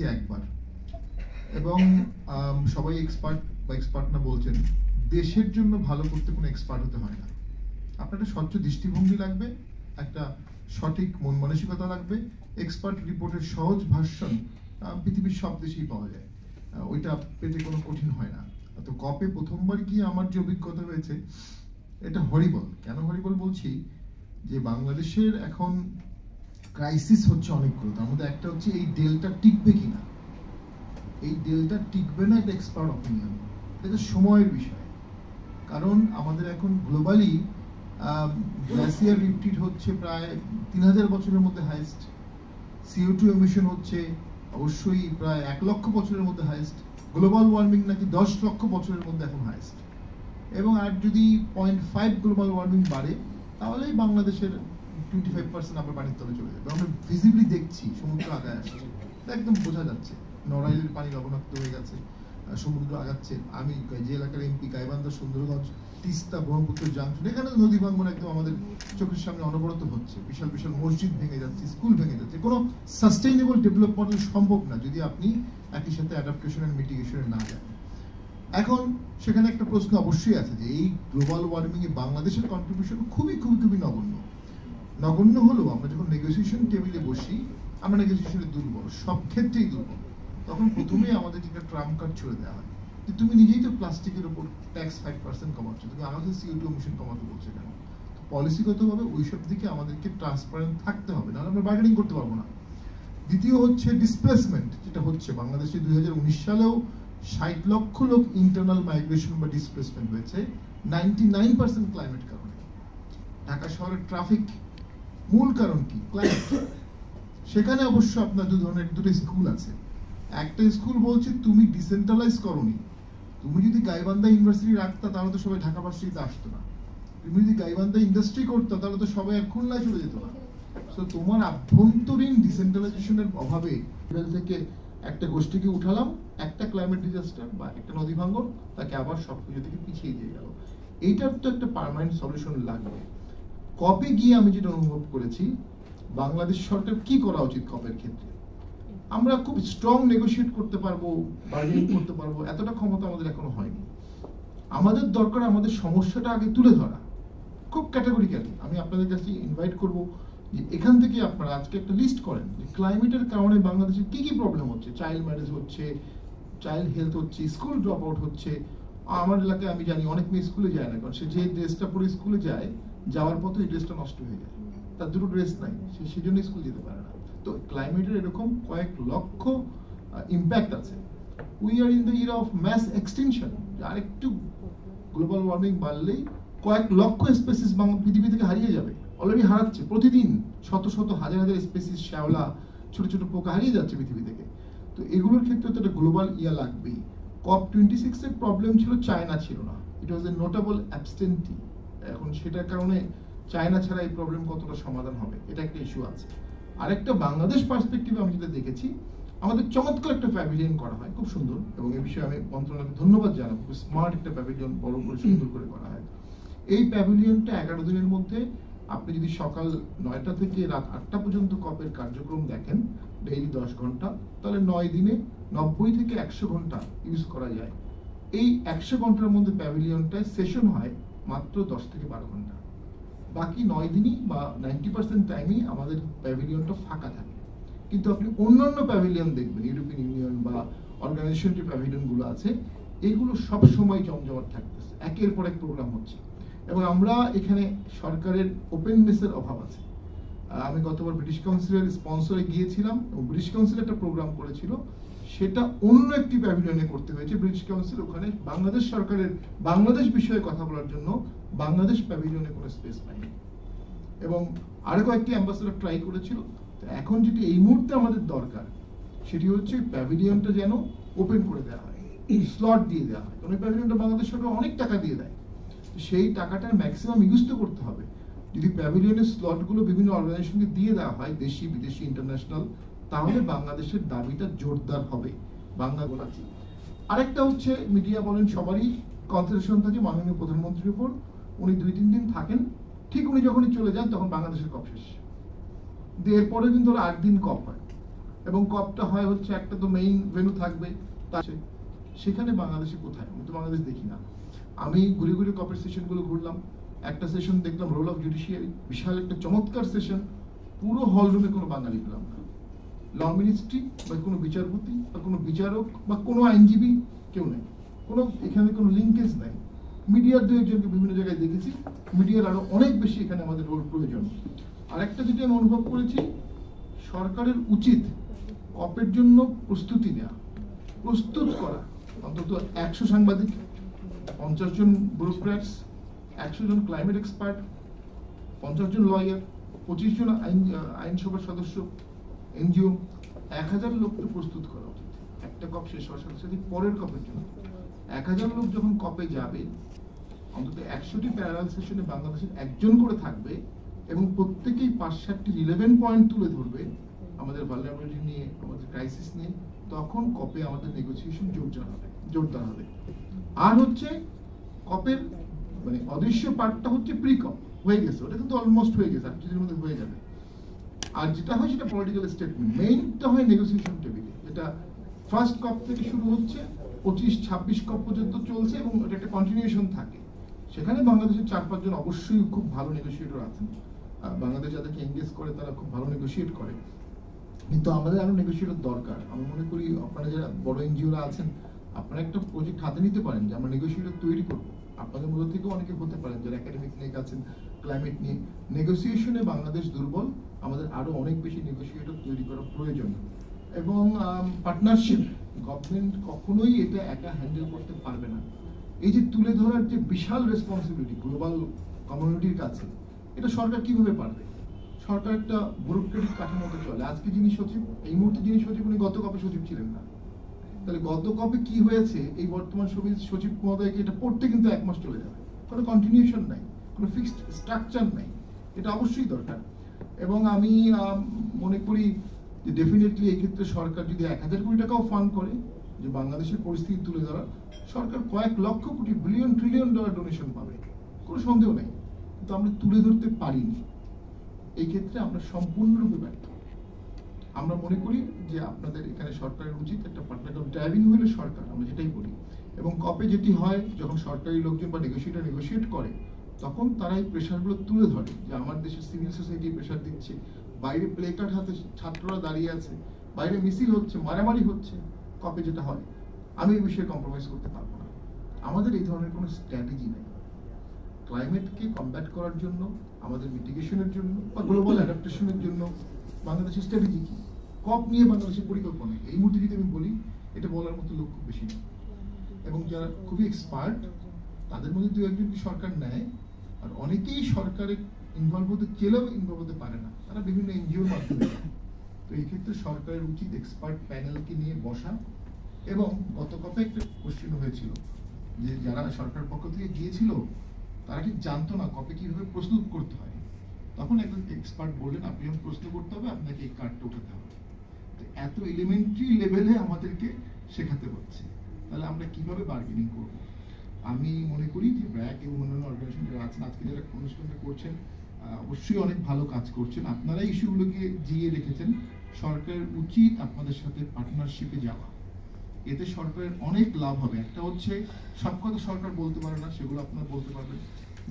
গেছি একবার, এবং সবাই এক্সপার্ট না বলছেন। দেশের জন্য ভালো করতে কোনো এক্সপার্ট হতে হয় না। আপনার একটা স্বচ্ছ দৃষ্টিভঙ্গি লাগবে, একটা সঠিক মন মানসিকতা লাগবে। এক্সপার্ট রিপোর্টের সহজ ভার্সন পৃথিবীর সব দেশেই পাওয়া যায়, ওইটা পেতে কোনো কঠিন হয় না। তো কপে প্রথমবার গিয়ে আমার যে অভিজ্ঞতা হয়েছে, এটা হরিবল। কেন হরিবল বলছি, যে বাংলাদেশের এখন ক্রাইসিস হচ্ছে অনেকগুলো, তার মধ্যে একটা হচ্ছে এই ডেলটা টিকবে কিনা। এই ডেলটা টিকবে না, এটা এক্সপার্ট অপিনিয়ন, এটা সময়ের বিষয়। কারণ আমাদের এখন গ্লোবালি গ্লাসিয়ার রিট্রিট হচ্ছে প্রায় 3000 বছরের মধ্যে হাইয়েস্ট, CO2 এমিশন হচ্ছে অবশ্যই প্রায় 1 লক্ষ বছরের মধ্যে হাইয়েস্ট, গ্লোবাল ওয়ার্মিং নাকি 10 লক্ষ বছরের মধ্যে এখন হাইয়েস্ট। এবং আর যদি 0.5 গ্লোবাল ওয়ার্মিং বাড়ে, তাহলে বাংলাদেশের 25% আবার পানির তলে চলে যাবে। আমরা ভিজিবলি দেখছি সমুদ্র আগায় আসছে, একদম বোঝা যাচ্ছে। নড়াইলের পানি লবণাক্ত হয়ে গেছে, সমুদ্র আগাচ্ছে। আমি যে এলাকার MP, গাইবান্ধা, সুন্দরগঞ্জ, তিস্তা, ব্রহ্মপুত্র জাংশন, এখানে নদী ভাঙ্গন একদম আমাদের চোখের সামনে অনবরত হচ্ছে। বিশাল বিশাল মসজিদ ভেঙে যাচ্ছে, স্কুল ভেঙে যাচ্ছে। কোনো সাস্টেইনেবল ডেভেলপমেন্ট সম্ভব না যদি আপনি একই সাথে অ্যাডাপ্টেশন এন্ড মিটিগেশনে না যান। এখন সেখানে একটা প্রশ্ন অবশ্যই আছে যে এই গ্লোবাল ওয়ার্মিং এ বাংলাদেশের কন্ট্রিবিউশন খুবই খুবই খুবই নগণ্য। নগণ্য হলেও আমরা যখন নেগোসিয়েশন টেবিলে বসি, আমরা নেগোসিয়েশনে দুর্বল, সব ক্ষেত্রেই দুর্বল। তখন প্রথমেই আমাদের একটা ট্রাম্প কার্ড ছুড়ে দেওয়া হয় যে তুমি নিজেই তো প্লাস্টিকের উপর ট্যাক্স 5% কমাচ্ছ, তুমি আমাকে CO2 এমিশন কমাতে বলছো কেন? পলিসিগতভাবে ওইসব দিকে আমাদেরকে ট্রান্সপারেন্ট থাকতে হবে, নাহলে আমরা বার্গেনিং করতে পারবো না। দ্বিতীয় হচ্ছে ডিসপ্লেসমেন্ট, যেটা হচ্ছে বাংলাদেশে 2019 সালেও 60 লক্ষ লোক ইন্টারনাল মাইগ্রেশন বা ডিসপ্লেসমেন্ট হয়েছে, 99% ক্লাইমেট কারণে। ঢাকা শহরের ট্রাফিক মূল কারণ কি? ক্লাইমেট। সেখানে অবশ্য আপনার দুটো স্কুল আছে। একটা স্কুল বলছে তুমি ডিসেন্ট্রালাইজ করোনি, তুমি যদি গাইবান্ধা ইউনিভার্সিটি রাখতা তাহলে তো সবাই ঢাকা ভার্সিটিতে আসতো না, তুমি যদি গাইবান্ধা ইন্ডাস্ট্রি করতো তাহলে তো সবাই আর খুলনায় চলে যেত না। তো তোমার আভ্যন্তরীণ ডিসেন্ট্রালাইজেশনের অভাবে থেকে একটা গোষ্ঠীকে উঠালাম, একটা ক্লাইমেট ডিজাস্টার বা একটা নদী ভাঙ্গন, তাকে আবার সবকিছু থেকে পিছিয়ে দিয়ে গেল। এইটার তো একটা পার্মানেন্ট সলিউশন লাগবে। কপে গিয়ে আমি যেটা অনুভব করেছি, বাংলাদেশ সরকার কি করা উচিত কপের ক্ষেত্রে, আমরা খুব স্ট্রং নেগোশিয়েট করতে পারবো, বার্গেনিং করতে পারবো, এতটা ক্ষমতা আমাদের এখনো হয়নি। আমাদের দরকার আমাদের সমস্যাটা আগে তুলে ধরা, খুব ক্যাটাগরিক্যালি। আমি আপনাদের কাছে ইনভাইট করব যে এখান থেকে আপনারা আজকে একটা লিস্ট করেন যে ক্লাইমেটের কারণে বাংলাদেশে কি কি প্রবলেম হচ্ছে। চাইল্ড ম্যারেজ হচ্ছে, চাইল্ড হেলথ হচ্ছে, স্কুল ড্রপ আউট হচ্ছে। আমার এলাকায় আমি জানি অনেক মেয়ে স্কুলে যায় না, কারণ সে যে ড্রেসটা পরে স্কুলে যায়, যাওয়ার পথে এই ড্রেসটা নষ্ট হয়ে যায়, তার দুটো ড্রেস নাই, সে সেজন্য স্কুল যেতে পারে না। তো ক্লাইমেটের এরকম কয়েক লক্ষ ইম্প্যাক্ট আছে। We are in the era of mass extinction. আরেকটু গ্লোবাল ওয়ার্মিং বাড়লেই কয়েক লক্ষ স্পেসিস পৃথিবী থেকে হারিয়ে যাবে, অলরেডি হারাচ্ছে। প্রতিদিন শত শত হাজার হাজার স্পেসিস, শ্যাওলা, ছোট ছোট পোকা হারিয়ে যাচ্ছে পৃথিবী থেকে। তো এগুলোর ক্ষেত্রে তো একটা গ্লোবাল লাগবেই। COP26 এর প্রবলেম ছিল চায়না ছিল না, ইট ওয়াজ এ নোটেবল অ্যাবসেন্টি। এখন সেটার কারণে চায়না ছাড়া এই প্রবলেম কতটা সমাধান হবে, এটা একটা ইস্যু আছে। আরেকটা বাংলাদেশ পার্সপেক্টিভে আমি যেটা দেখেছি, আমাদের চমৎকার একটা প্যাভিলিয়ন করা হয়, খুব সুন্দর, এবং এই বিষয়ে আমি মন্ত্রণালয়কে ধন্যবাদ জানাবো। খুব স্মার্ট একটা প্যাভিলিয়ন, বড় করে সুন্দর করে করা হয়। এই প্যাভিলিয়নটা 11 দিনের মধ্যে আপনি যদি সকাল 9টা থেকে রাত 8টা পর্যন্ত কপের কার্যক্রম দেখেন, ডেইলি 10 ঘন্টা, তাহলে 9 দিনে 90 থেকে 100 ঘন্টা ইউজ করা যায়। এই 100 ঘন্টার মধ্যে প্যাভিলিয়নটায় সেশন হয় মাত্র 10 থেকে 12 ঘন্টা। বাকি 9 দিনই বা 90% টাইমই আমাদের প্যাভিলিয়নটা ফাঁকা থাকে। কিন্তু আপনি অন্যান্য প্যাভিলিয়ন দেখবেন, ইউরোপিয়ান ইউনিয়ন বা অর্গানাইজেশন যে প্যাভিলিয়ন গুলো আছে, এগুলো সব সময় জমজমাট থাকতেছে, একের পর এক প্রোগ্রাম হচ্ছে। এবং আমরা এখানে সরকারের ওপেননেসের অভাব আছে। আমি গতবার ব্রিটিশ কাউন্সিলের স্পন্সরে গিয়েছিলাম, এবং ব্রিটিশ কাউন্সিল একটা প্রোগ্রাম করেছিল, সেটা অন্য একটি প্যাভিলিয়নে করতে হয়েছে। ব্রিটিশ কাউন্সিল ওখানে বাংলাদেশ সরকারের বাংলাদেশ বিষয়ে কথা বলার জন্য বাংলাদেশ প্যাভিলিয়নে কোনো স্পেস পায়নি, এবং আরো কয়েকটি অ্যাম্বাসেডর ট্রাই করেছিল। এখন যেটি এই মুহূর্তে আমাদের দরকার, সেটি হচ্ছে প্যাভিলিয়নটা যেন ওপেন করে দেওয়া হয়, স্লট দিয়ে দেওয়া হয়। কারণ এই প্যাভিলিয়নটা বাংলাদেশ সরকার অনেক টাকা দিয়ে দেয়, সেই টাকাটার ম্যাক্সিমাম ইউজ তো করতে হবে। যদি প্যাভিলিয়নের স্লটগুলো বিভিন্ন অর্গানাইজেশনকে দিয়ে দেওয়া হয়, দেশি বিদেশি ইন্টারন্যাশনাল, তাহলে বাংলাদেশের দাবিটা জোরদার হবে। বাংলাদেশ আরেকটা হচ্ছে, মিডিয়া বলেন সবারই কনসেন্ট্রেশন থাকে মাননীয় প্রধানমন্ত্রীর উপর। উনি 2-3 দিন থাকেন, ঠিক উনি যখনই চলে যান তখন বাংলাদেশের কপ শেষ। এরপরে কিন্তু 8 দিন কপ হয়, এবং কপটা হয় হচ্ছে একটা তো মেইন ভেন্যু থাকবে, সেখানে বাংলাদেশে কোথায়? আমি তো বাংলাদেশ দেখি না। আমি ঘুরে ঘুরে কপের সেশনগুলো ঘুরলাম, একটা সেশন দেখলাম রোল অফ জুডিশিয়ারি, বিশাল একটা চমৎকার সেশন, পুরো হল রুমে কোনো বাঙালি পেলাম না। ল মিনিস্ট্রি বা কোনো বিচারপতি বা কোনো বিচারক বা কোনো আইনজীবী কেউ নেই, কোনো এখানে কোনো লিঙ্কেজ নাই। মিডিয়ার দু একজনকে বিভিন্ন জায়গায় দেখেছি, মিডিয়ার আরো অনেক বেশি এখানে আমাদের রোল প্রয়োজন। আরেকটা যেটা আমি অনুভব করেছি, সরকারের উচিত কপের জন্য প্রস্তুতি নেওয়া, প্রস্তুত করা অন্তত 100 সাংবাদিক, 50 জন ব্যুরোক্র্যাটস, 100 জন ক্লাইমেট এক্সপার্ট, 50 জন লয়ার, 25 জন আইনসভার সদস্য, এনজিও, 1000 লোককে প্রস্তুত করা উচিত একটা কপ শেষ হওয়ার সাথে সাথে পরের কপের জন্য। 1000 লোক যখন কপে যাবে, অন্তত 100টি প্যারালাল সেশনে বাংলাদেশের একজন করে থাকবে এবং প্রত্যেকেই 5-7টি রিলেভেন্ট পয়েন্ট তুলে ধরবে আমাদের ভালনারেবিলিটি নিয়ে, আমাদের ক্রাইসিস নিয়ে। তখন কপে আমাদের নেগোসিয়েশন জোরদার হবে। আর হচ্ছে কপের মানে অদৃশ্য পার্টটা হচ্ছে প্রি কপ, হয়ে গেছে, ওটা কিন্তু অলমোস্ট হয়ে গেছে, আর কিছুদিনের মধ্যে হয়ে যাবে। আর যেটা হয় সেটা পলিটিক্যাল স্টেটমেন্ট, মেইনটা হয় নেগোসিয়েশন টেবিলে, যেটা ফার্স্ট কপ থেকে শুরু হচ্ছে, 25-26 কপ পর্যন্ত চলছে এবং এটা একটা কন্টিনিউশন থাকে। সেখানে বাংলাদেশের 4-5 জন অবশ্যই খুব ভালো নেগোসিয়েটর আছেন, বাংলাদেশ যাদেরকে এনগেজ করে তারা খুব ভালো নেগোসিয়েট করে, কিন্তু আমাদের আরো নেগোসিয়েটর দরকার। আমি মনে করি আপনারা যারা বড় এনজিওরা আছেন, আপনারা একটা প্রজেক্ট হাতে নিতে পারেন যে আমরা নেগোসিয়েটর তৈরি করব। আপনাদের মধ্যে থেকেও অনেকে হতে পারেন যারা একাডেমিক নিয়ে আছেন, ক্লাইমেট নিয়ে। নেগোসিয়েশনে বাংলাদেশ দুর্বল, আমাদের আরো অনেক বেশি নেগোসিয়েটর তৈরি করা প্রয়োজন। এবং পার্টনারশিপ, গভর্নমেন্ট কখনোই এটা একা হ্যান্ডেল করতে পারবে না। এই যে তুলে ধরার যে বিশাল রেসপন্সিবিলিটি গ্লোবাল কমিউনিটির কাছে, এটা সরকার কিভাবে পারবে? সরকার একটা ব্যুরোক্রেটিক কাঠামোতে চলে। আজকে যিনি সচিব, এই মুহূর্তে যিনি সচিব, উনি গত কপে সচিব ছিলেন না। তাহলে গত কপে কি হয়েছে এই বর্তমান সচিব মহোদয়কে এটা পড়তে কিন্তু 1 মাস চলে যাবে। কোনো কন্টিনিউশন নাই, কোনো ফিক্সড স্ট্রাকচার নাই, এটা অবশ্যই দরকার। এবং আমি মনে করি যে ডেফিনেটলি এই ক্ষেত্রে সরকার যদি 1000 কোটি টাকাও ফান্ড করে যে বাংলাদেশের পরিস্থিতি তুলে ধরা, সরকার কয়েক lakh crore, billion trillion dollar donation পাবে, কোনো সন্দেহ নেই। কিন্তু আমরা তুলে ধরতে পারিনি, এই ক্ষেত্রে আমরা সম্পূর্ণরূপে ব্যর্থ। আমরা মনে করি যে আপনাদের এখানে সরকারের উচিত একটা পার্টনার ড্রাইভিং হলে সরকার, আমরা যেটাই বলি। এবং কপে যেটি হয়, যখন সরকারি লোকজন বা নেগোসিয়েটর নেগোসিয়েট করে, তখন তারা এই প্রেশারগুলো তুলে ধরে যে আমার দেশের সিভিল সোসাইটি প্রেশার দিচ্ছে, বাইরে প্লে কার্ড হাতে ছাত্ররা দাঁড়িয়ে আছে, বাইরে মিছিল হচ্ছে, মারামারি হচ্ছে। কপে যেটা হয়, আমি এই বিষয়ে কম্প্রোমাইজ করতে পারবো না। আমাদের এই ধরনের কোনো স্ট্র্যাটেজি নেই ক্লাইমেটকে কমব্যাট করার জন্য, আমাদের মিটিগেশনের জন্য বা গ্লোবাল অ্যাডাপ্টেশনের জন্য। বাংলাদেশের স্ট্র্যাটেজি কি? কপ নিয়ে বাংলাদেশের পরিকল্পনা এই মুহূর্তে যদি আমি বলি, এটা বলার মতো লোক খুব বেশি না। এবং যারা খুবই এক্সপার্ট, তাদের মধ্যে 2-1জনকে সরকার নেয়, আর অনেকেই সরকারে ইনভলভ হতে চেলেও ইনভলভ হতে পারে না, তারা বিভিন্ন এনজিওর মাধ্যমে। তো এই ক্ষেত্রে সরকারের উচিত এক্সপার্ট প্যানেলকে নিয়ে বসা। এবং গত কপে একটা কোশ্চেন হয়েছিল যে যারা সরকার পক্ষ থেকে গিয়েছিল তারা ঠিক জানতো না কপে কিভাবে প্রস্তুত করতে হয়। তখন একজন এক্সপার্ট বললেন, আপনি যখন প্রশ্ন করতে হবে আপনাকে এই কার্ডটা উঠাতে হবে। তো এত এলিমেন্টারি লেভেলে আমাদেরকে শেখাতে হচ্ছে, তাহলে আমরা কিভাবে বার্গেনিং করব? আমি মনে করি যে ব্র্যাক এবং অন্যান্য অর্গানাইজেশন যারা আছেন, আজকে যারা অনুষ্ঠানটা করছেন, অবশ্যই অনেক ভালো কাজ করছেন। আপনারা ইস্যুগুলোকে জিয়ে রেখেছেন। সরকারের উচিত আপনাদের সাথে পার্টনারশিপে যাওয়া, এতে সরকারের অনেক লাভ হবে। একটা হচ্ছে সব কথা সরকার বলতে পারে না, সেগুলো আপনারা বলতে পারবেন।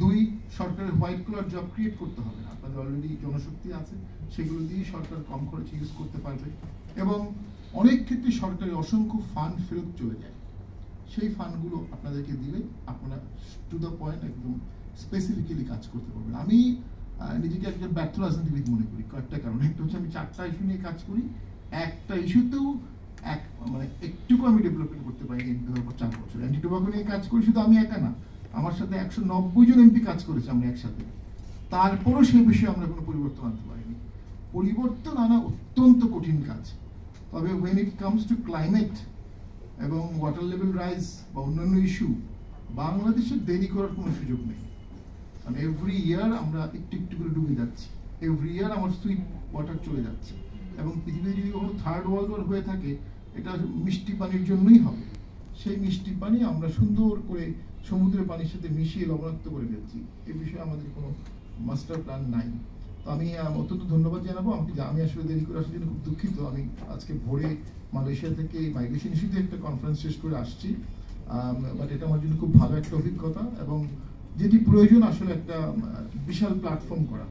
2, সরকারের হোয়াইট কলার জব ক্রিয়েট করতে হবে না, আপনাদের অলরেডি জনশক্তি আছে, সেগুলো দিয়ে সরকার কম খরচে ইউজ করতে পারবে। এবং অনেক ক্ষেত্রে সরকারি অসংখ্য ফান্ড ফেরত চলে যায়, সেই ফান্ডগুলো আপনাদেরকে দিলে আপনারা টু দ্য পয়েন্ট একদম স্পেসিফিক্যালি কাজ করতে পারবেন। আমি নিজেকে একজন ব্যর্থ রাজনীতিবিদ মনে করি কয়েকটা কারণে। একটা হচ্ছে আমি 4টা ইস্যু নিয়ে কাজ করি, একটা ইস্যুতেও মানে একটুকু আমি ডেভেলপমেন্ট করতে পারিনি এমপি হওয়ার পর 4 বছর। অ্যান্টি টোবাকো নিয়ে কাজ করি, শুধু আমি একা না, আমার সাথে 190 জন এমপি কাজ করেছে আমরা একসাথে, তারপরও সেই বিষয়ে আমরা কোনো পরিবর্তন আনতে পারিনি। পরিবর্তন আনা অত্যন্ত কঠিন কাজ, তবে when it comes to climate এবং ওয়াটার লেভেল রাইজ বা অন্যান্য ইস্যু, বাংলাদেশের দেরি করার কোনো সুযোগ নেই। কারণ এভরি ইয়ার আমরা একটু একটু করে ডুবে যাচ্ছি, এভরি ইয়ার আমার সুইট ওয়াটার চলে যাচ্ছে। এবং পৃথিবীতে যদি কোনো 3rd ওয়ার্ল্ড ওয়ার হয়ে থাকে, এটা মিষ্টি পানির জন্যই হবে। সেই মিষ্টি পানি আমরা সুন্দর করে সমুদ্রের পানির সাথে মিশিয়ে লবণাক্ত করে ফেলছি। এই বিষয়ে আমাদের কোনো মাস্টার প্ল্যান নাই। তো আমি অত্যন্ত ধন্যবাদ জানাবো। আমি আসলে দেরি করে আসার জন্য খুব দুঃখিত। আমি আজকে ভোরে মালয়েশিয়া থেকে মাইগ্রেশন ইস্যুতে একটা কনফারেন্স শেষ করে আসছি, বাট এটা আমার জন্য খুব ভালো একটা অভিজ্ঞতা এবং যেটি প্রয়োজন আসলে একটা বিশাল প্ল্যাটফর্ম করা।